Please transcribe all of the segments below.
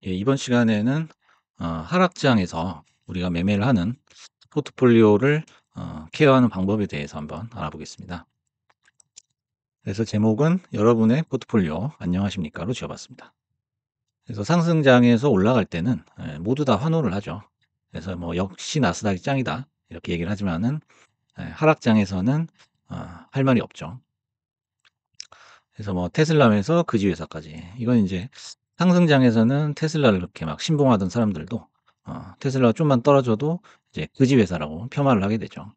예, 이번 시간에는 하락장에서 우리가 매매를 하는 포트폴리오를 케어하는 방법에 대해서 한번 알아보겠습니다. 그래서 제목은 "여러분의 포트폴리오 안녕하십니까?"로 지어봤습니다. 그래서 상승장에서 올라갈 때는 모두 다 환호를 하죠. 그래서 뭐 "역시 나스닥이 짱이다." 이렇게 얘기를 하지만은 하락장에서는 할 말이 없죠. 그래서 뭐 테슬라에서 그지 회사까지 이건 이제 상승장에서는 테슬라를 그렇게 막 신봉하던 사람들도 테슬라가 좀만 떨어져도 이제 그지 회사라고 폄하를 하게 되죠.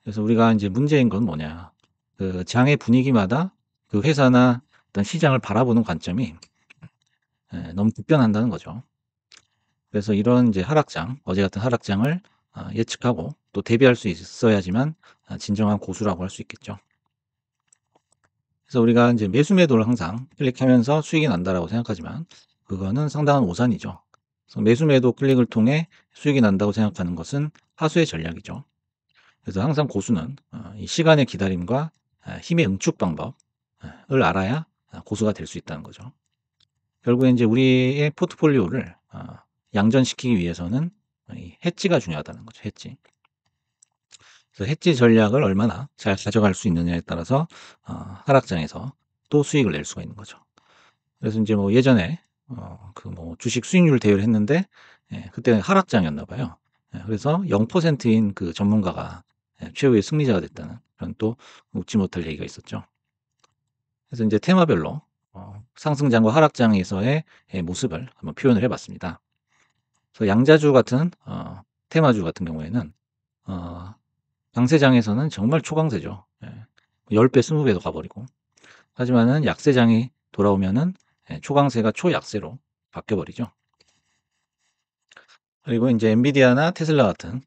그래서 우리가 이제 문제인 건 뭐냐. 그 장의 분위기마다 그 회사나 어떤 시장을 바라보는 관점이 너무 급변한다는 거죠. 그래서 이런 이제 하락장, 어제 같은 하락장을 예측하고 또 대비할 수 있어야지만 진정한 고수라고 할 수 있겠죠. 그래서 우리가 이제 매수 매도를 항상 클릭하면서 수익이 난다라고 생각하지만 그거는 상당한 오산이죠. 그래서 매수 매도 클릭을 통해 수익이 난다고 생각하는 것은 하수의 전략이죠. 그래서 항상 고수는 이 시간의 기다림과 힘의 응축 방법을 알아야 고수가 될 수 있다는 거죠. 결국에 이제 우리의 포트폴리오를 양전시키기 위해서는 이 해지가 중요하다는 거죠, 해지. 그래서 해지 전략을 얼마나 잘 가져갈 수 있느냐에 따라서 하락장에서 또 수익을 낼 수가 있는 거죠. 그래서 인제 뭐 예전에 그 뭐 주식 수익률 대회를 했는데 그때는 하락장이었나 봐요. 그래서 0%인 그 전문가가 최후의 승리자가 됐다는 그런 또 웃지 못할 얘기가 있었죠. 그래서 인제 테마별로 상승장과 하락장에서의 모습을 한번 표현을 해 봤습니다. 그래서 양자주 같은 테마주 같은 경우에는 어 강세장에서는 정말 초강세죠. 10 배, 20 배도 가 버리고. 하지만은 약세장이 돌아오면은 초강세가 초약세로 바뀌어 버리죠. 그리고 인제 엔비디아나 테슬라 같은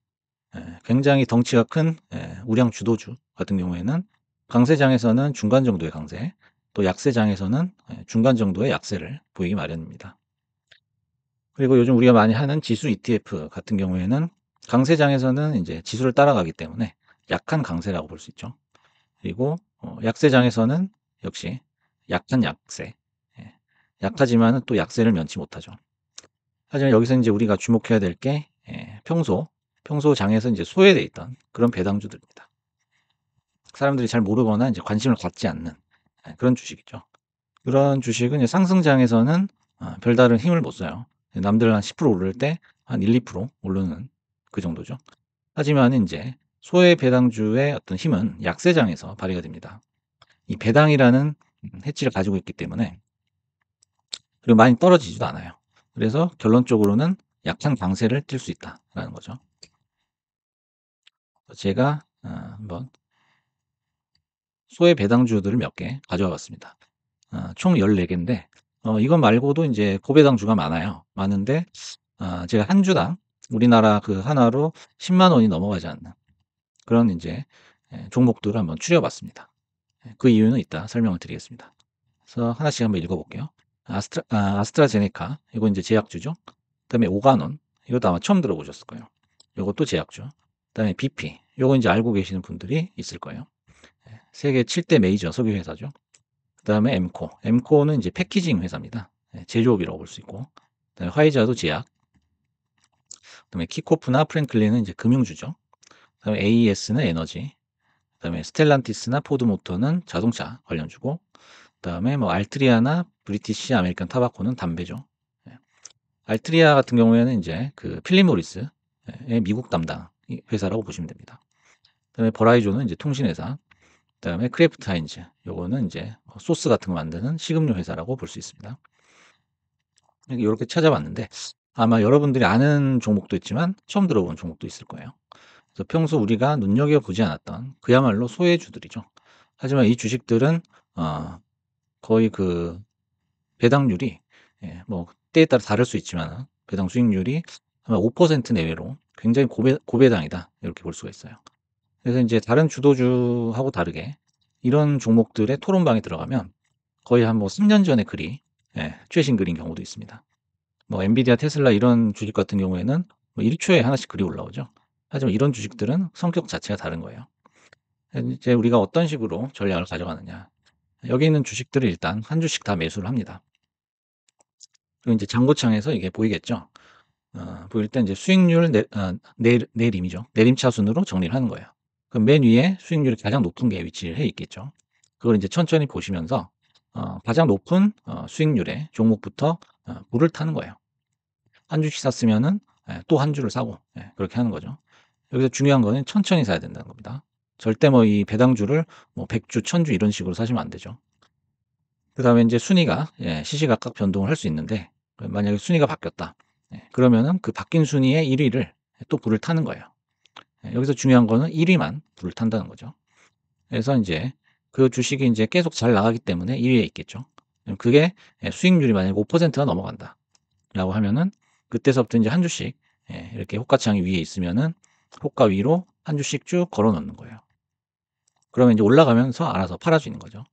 굉장히 덩치가 큰 우량 주도주 같은 경우에는 강세장에서는 중간 정도의 강세, 또 약세장에서는 중간 정도의 약세를 보이기 마련입니다. 그리고 요즘 우리가 많이 하는 지수 ETF 같은 경우에는 강세장에서는 인제 지수를 따라가기 때문에 약한 강세라고 볼 수 있죠. 그리고 약세장에서는 역시 약한 약세. 예. 약하지만은 또 약세를 면치 못하죠. 하지만 여기서 인제 우리가 주목해야 될 게 평소 장에서 인제 소외돼 있던 그런 배당주들입니다. 사람들이 잘 모르거나 인제 관심을 갖지 않는 그런 주식이죠. 그런 주식은 이제 상승장에서는 별다른 힘을 못 써요. 남들 한 10% 오를 때 한 1-2% 오르는 그 정도죠. 하지만 인제 소외 배당주의 어떤 힘은 약세장에서 발휘가 됩니다. 이 배당이라는 해치를 가지고 있기 때문에 그리고 많이 떨어지지도 않아요. 그래서 결론적으로는 약한 강세를 띨 수 있다라는 거죠. 제가 한번 소외 배당주들을 몇 개 가져와 봤습니다. 총 14 개인데 이것 말고도 인제 고배당주가 많아요. 많은데 제가 한 주당 우리나라 그 하나로 100,000 원이 넘어가지 않는 그런 인제 종목들을 한번 추려 봤습니다. 그 이유는 이따 설명을 드리겠습니다. 그래서 하나씩 한번 읽어 볼게요. 아스트라제네카 이거 인제 제약주죠. 그다음에 오가논 이것도 아마 처음 들어보셨을 거예요. 요것도 제약주. 그다음에 BP 요거 인제 알고 계시는 분들이 있을 거예요. 세계 7대 메이저 석유 회사죠. 그다음에 엠코는 인제 패키징 회사입니다. 제조업이라고 볼 수 있고. 그다음에 화이자도 제약, 그다음에 키코프나 프랭클린은 인제 금융주죠. 그다음에 AES는 에너지, 그다음에 스텔란티스나 포드모터는 자동차 관련주고, 그다음에 뭐 알트리아나 브리티시 아메리칸 타바코는 담배죠. 예. 알트리아 같은 경우에는 인제 그 필립 모리스의 미국 담당 이 회사라고 보시면 됩니다. 그다음에 버라이존은 인제 통신회사, 그다음에 크래프트 하인즈 요거는 인제 소스 같은 거 만드는 식음료 회사라고 볼 수 있습니다. 이렇게 요렇게 찾아봤는데 아마 여러분들이 아는 종목도 있지만 처음 들어본 종목도 있을 거예요. 그래서 평소 우리가 눈여겨 보지 않았던 그야말로 소외주들이죠. 하지만 이 주식들은 어 거의 그 배당률이 뭐 때에 따라 다를 수 있지만은 배당 수익률이 아마 5% 내외로 굉장히 고배당이다 이렇게 볼 수가 있어요. 그래서 인제 다른 주도주하고 다르게 이런 종목들의 토론방에 들어가면 거의 한 뭐 3년 전의 글이 최신 글인 경우도 있습니다. 뭐 엔비디아, 테슬라 이런 주식 같은 경우에는 뭐 1 초에 하나씩 글이 올라오죠. 하지만 이런 주식들은 성격 자체가 다른 거예요. 이제 우리가 어떤 식으로 전략을 가져가느냐. 여기 있는 주식들을 일단 한 주씩 다 매수를 합니다. 그리고 인제 장고창에서 이게 보이겠죠? 보일 때 인제 수익률 내림이죠. 내림차순으로 정리를 하는 거예요. 그럼 맨 위에 수익률이 가장 높은 게 위치를 해 있겠죠. 그걸 인제 천천히 보시면서 가장 높은 수익률의 종목부터 불을 타는 거예요. 한 주씩 샀으면은 또 한 주를 사고 그렇게 하는 거죠. 여기서 중요한 거는 천천히 사야 된다는 겁니다. 절대 뭐 이 배당주를 뭐 100 주, 1000주 이런 식으로 사시면 안 되죠. 그다음에 인제 순위가 시시각각 변동을 할 수 있는데 만약에 순위가 바뀌었다. 그러면은 그 바뀐 순위의 1 위를 또 불을 타는 거예요. 여기서 중요한 거는 1 위만 불을 탄다는 거죠. 그래서 인제 그 주식이 인제 계속 잘 나가기 때문에 1 위에 있겠죠. 그럼 그게 수익률이 만약에 5%가 넘어간다라고 하면은 그때서부터 인제 한 주씩 이렇게 호가창이 위에 있으면은 호가 위로 한 주씩 쭉 걸어 놓는 거예요. 그러면 인제 올라가면서 알아서 팔아 주는 거죠.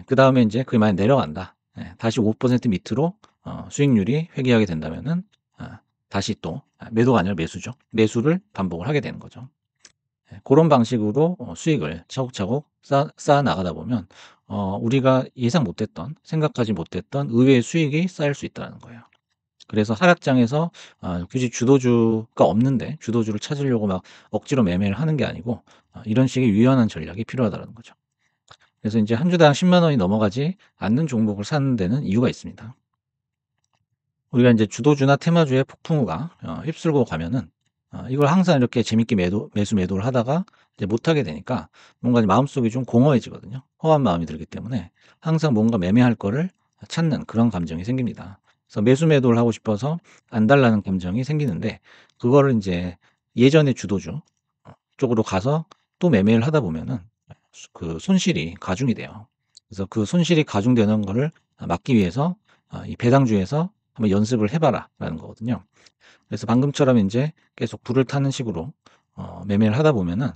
그다음에 인제 그게 만약 내려간다. 다시 5% 밑으로 수익률이 회귀하게 된다면은 다시 또 매도가 아니라 매수죠. 매수를 반복을 하게 되는 거죠. 고런 방식으로 수익을 차곡차곡 쌓아 나가다 보면 우리가 예상 못했던 생각하지 못했던 의외의 수익이 쌓일 수 있다는 거예요. 그래서 하락장에서 굳이 주도주가 없는데 주도주를 찾으려고 막 억지로 매매를 하는 게 아니고 이런 식의 유연한 전략이 필요하다는 거죠. 그래서 인제 한 주당 10만 원이 넘어가지 않는 종목을 사는 데는 이유가 있습니다. 우리가 인제 주도주나 테마주의 폭풍우가 휩쓸고 가면은 이걸 항상 이렇게 재밌게 매도를 하다가 이제 못 하게 되니까 뭔가 이제 마음속이 좀 공허해지거든요. 허한 마음이 들기 때문에 항상 뭔가 매매할 거를 찾는 그런 감정이 생깁니다. 그래서 매수매도를 하고 싶어서 안 달라는 감정이 생기는데 그거를 인제 예전의 주도주 쪽으로 가서 또 매매를 하다 보면은 그 손실이 가중이 돼요. 그래서 그 손실이 가중되는 거를 막기 위해서 이 "배당주에서 한번 연습을 해 봐라."라는 거거든요. 그래서 방금처럼 인제 계속 불을 타는 식으로 매매를 하다 보면은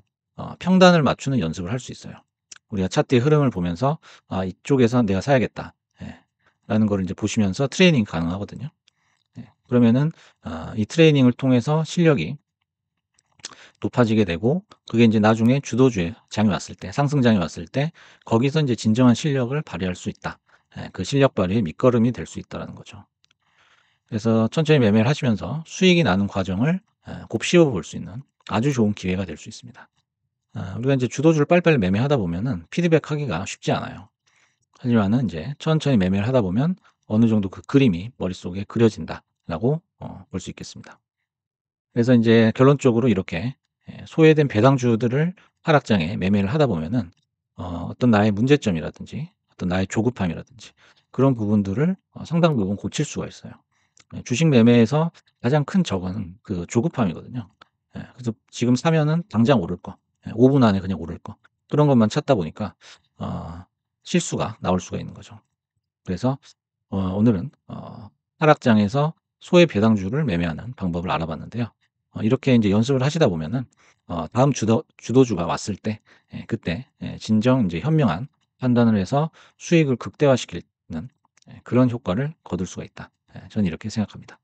평단을 맞추는 연습을 할 수 있어요. 우리가 차트의 흐름을 보면서 '아 이쪽에서 내가 사야겠다.' 라는 거를 인제 보시면서 트레이닝이 가능하거든요. 그러면은 이 트레이닝을 통해서 실력이 높아지게 되고 그게 인제 나중에 주도주의 장이 왔을 때 상승장이 왔을 때 거기서 인제 진정한 실력을 발휘할 수 있다. 그 실력 발휘의 밑거름이 될 수 있다라는 거죠. 그래서 천천히 매매를 하시면서 수익이 나는 과정을 곱씹어 볼 수 있는 아주 좋은 기회가 될 수 있습니다. 우리가 인제 주도주를 빨리빨리 매매하다 보면은 피드백하기가 쉽지 않아요. 하지만은 인제 천천히 매매를 하다 보면 어느 정도 그 그림이 머릿속에 그려진다라고 볼 수 있겠습니다. 그래서 인제 결론적으로 이렇게 소외된 배당주들을 하락장에 매매를 하다 보면은 어떤 나의 문제점이라든지 어떤 나의 조급함이라든지 그런 부분들을 상당 부분 고칠 수가 있어요. 주식 매매에서 가장 큰 적은 그 조급함이거든요. 그래서 지금 사면은 당장 오를 거, 5분 안에 그냥 오를 거 그런 것만 찾다 보니까 어 실수가 나올 수가 있는 거죠. 그래서 오늘은 하락장에서 소액 배당주를 매매하는 방법을 알아봤는데요. 이렇게 인제 연습을 하시다 보면은 다음 주도주가 왔을 때 그때 진정 인제 현명한 판단을 해서 수익을 극대화시키는 그런 효과를 거둘 수가 있다. 저는 이렇게 생각합니다.